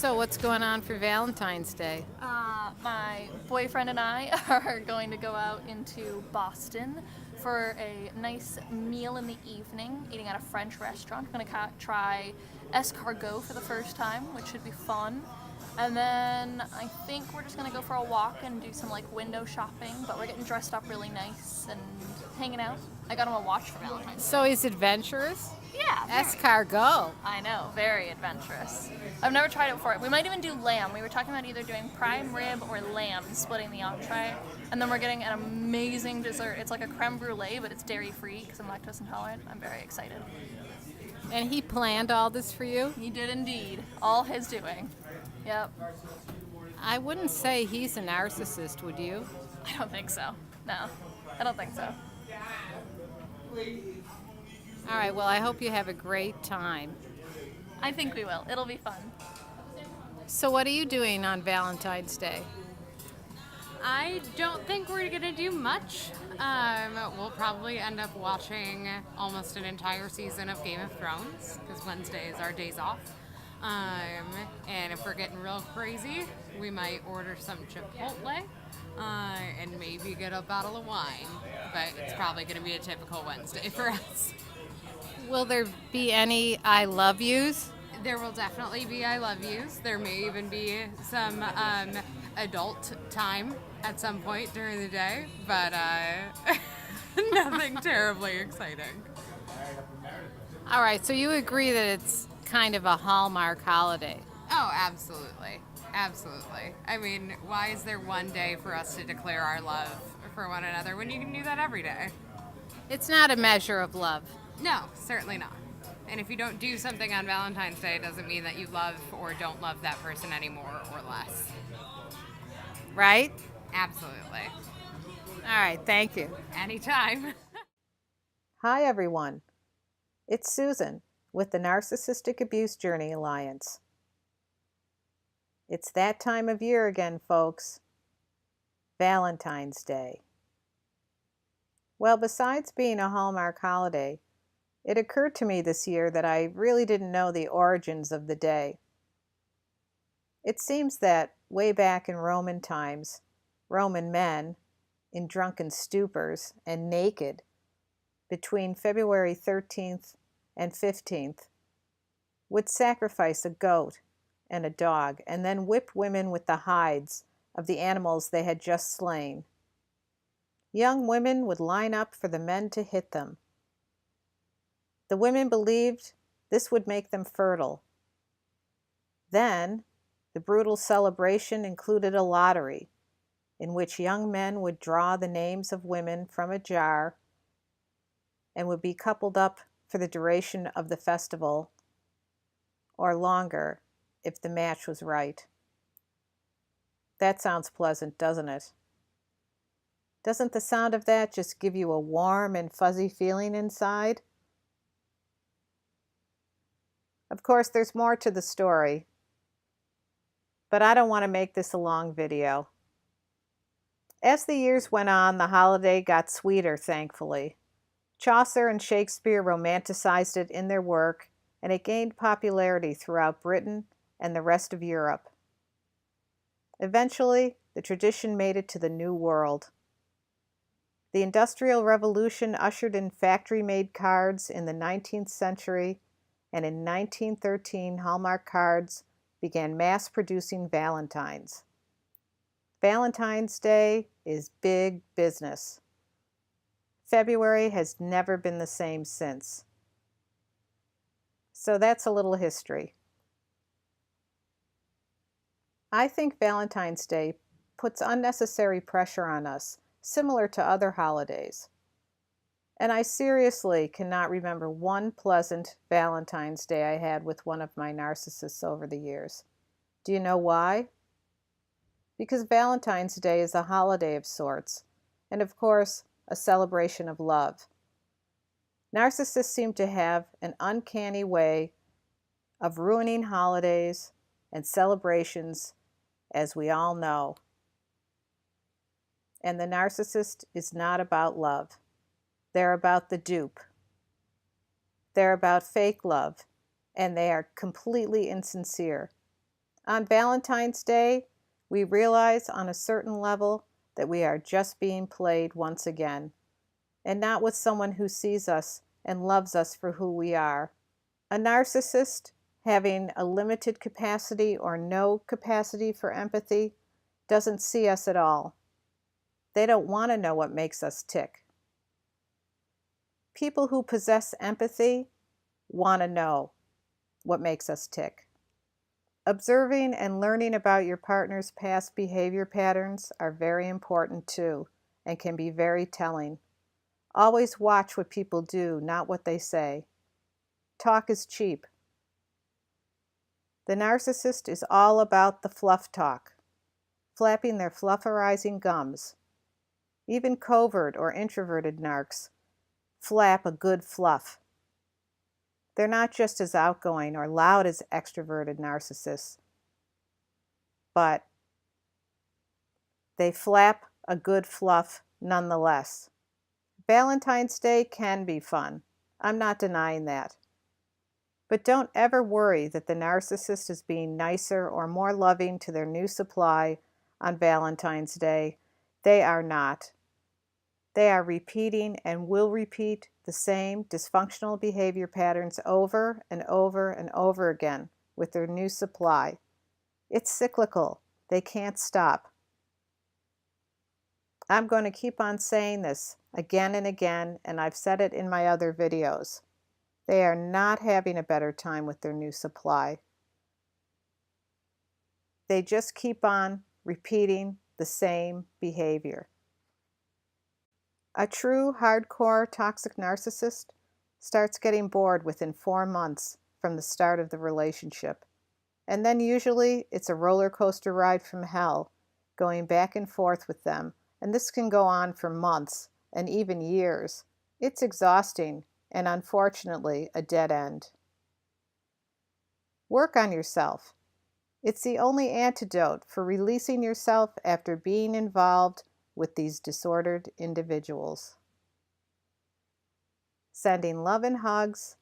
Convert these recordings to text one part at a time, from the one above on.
So what's going on for Valentine's Day? My boyfriend and I are going to go out into Boston for a nice meal in the evening, eating at a French restaurant. We're going to try escargot for the first time, which should be fun. And then I think we're just going to go for a walk and do some like window shopping, but we're getting dressed up really nice and hanging out. I got him a watch for Valentine's Day. So he's adventurous? Yeah, very. Escargot. I know, very adventurous. I've never tried it before. We might even do lamb. We were talking about either doing prime rib or lamb, splitting the entree. And then we're getting an amazing dessert. It's like a creme brulee, but it's dairy-free because I'm lactose intolerant. I'm very excited. And he planned all this for you? He did indeed. All his doing. Yep. I wouldn't say he's a narcissist, would you? I don't think so. No, I don't think so. All right, well, I hope you have a great time. I think we will. It'll be fun. So what are you doing on Valentine's Day? I don't think we're going to do much. We'll probably end up watching almost an entire season of Game of Thrones because Wednesday is our days off. And if we're getting real crazy, we might order some Chipotle and maybe get a bottle of wine. But it's probably going to be a typical Wednesday for us. Will there be any I love yous? There will definitely be I love yous. There may even be some adult time at some point during the day, but nothing terribly exciting. All right, so you agree that it's kind of a Hallmark holiday? Oh, absolutely. Absolutely. I mean, why is there one day for us to declare our love for one another when you can do that every day? It's not a measure of love. No, certainly not. And if you don't do something on Valentine's Day, it doesn't mean that you love or don't love that person anymore or less. Right? Absolutely. All right, thank you. Anytime. Hi, everyone. It's Susan with the Narcissistic Abuse Journey Alliance. It's that time of year again, folks. Valentine's Day. Well, besides being a Hallmark holiday, it occurred to me this year that I really didn't know the origins of the day. It seems that way back in Roman times, Roman men, in drunken stupors and naked, between February 13th and 15th, would sacrifice a goat and a dog and then whip women with the hides of the animals they had just slain. Young women would line up for the men to hit them. The women believed this would make them fertile. Then, the brutal celebration included a lottery in which young men would draw the names of women from a jar and would be coupled up for the duration of the festival, or longer if the match was right. That sounds pleasant, doesn't it? Doesn't the sound of that just give you a warm and fuzzy feeling inside? Of course, there's more to the story, but I don't want to make this a long video. As the years went on, the holiday got sweeter, thankfully. Chaucer and Shakespeare romanticized it in their work, and it gained popularity throughout Britain and the rest of Europe. Eventually, the tradition made it to the New World. The Industrial Revolution ushered in factory-made cards in the 19th century, and in 1913, Hallmark cards began mass-producing Valentines. Valentine's Day is big business. February has never been the same since. So that's a little history. I think Valentine's Day puts unnecessary pressure on us, similar to other holidays. And I seriously cannot remember one pleasant Valentine's Day I had with one of my narcissists over the years. Do you know why? Because Valentine's Day is a holiday of sorts, and of course, a celebration of love. Narcissists seem to have an uncanny way of ruining holidays and celebrations, as we all know. And the narcissist is not about love. They're about the dupe. They're about fake love, and they are completely insincere. On Valentine's Day, we realize on a certain level that we are just being played once again, and not with someone who sees us and loves us for who we are. A narcissist, having a limited capacity or no capacity for empathy, doesn't see us at all. They don't want to know what makes us tick. People who possess empathy want to know what makes us tick. Observing and learning about your partner's past behavior patterns are very important too, and can be very telling. Always watch what people do, not what they say. Talk is cheap. The narcissist is all about the fluff talk, flapping their flufferizing gums. Even covert or introverted narcs flap a good fluff. They're not just as outgoing or loud as extroverted narcissists, but they flap a good fluff nonetheless. Valentine's Day can be fun. I'm not denying that. But don't ever worry that the narcissist is being nicer or more loving to their new supply on Valentine's Day. They are not. They are repeating and will repeat the same dysfunctional behavior patterns over and over and over again with their new supply. It's cyclical. They can't stop. I'm going to keep on saying this again and again, and I've said it in my other videos. They are not having a better time with their new supply. They just keep on repeating the same behavior. A true hardcore toxic narcissist starts getting bored within 4 months from the start of the relationship. And then usually it's a roller coaster ride from hell, going back and forth with them. And this can go on for months and even years. It's exhausting and unfortunately a dead end. Work on yourself. It's the only antidote for releasing yourself after being involved with these disordered individuals. Sending love and hugs,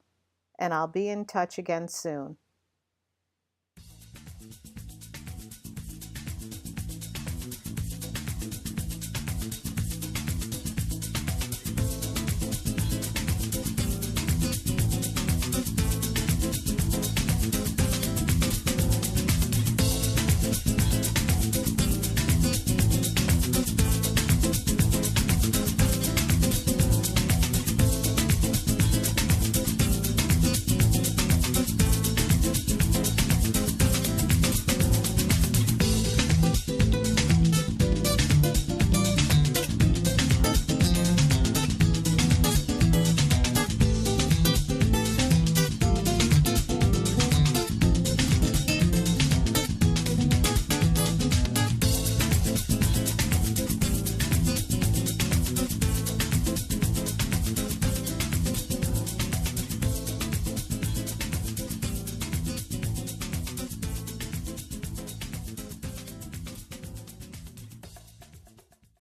and I'll be in touch again soon.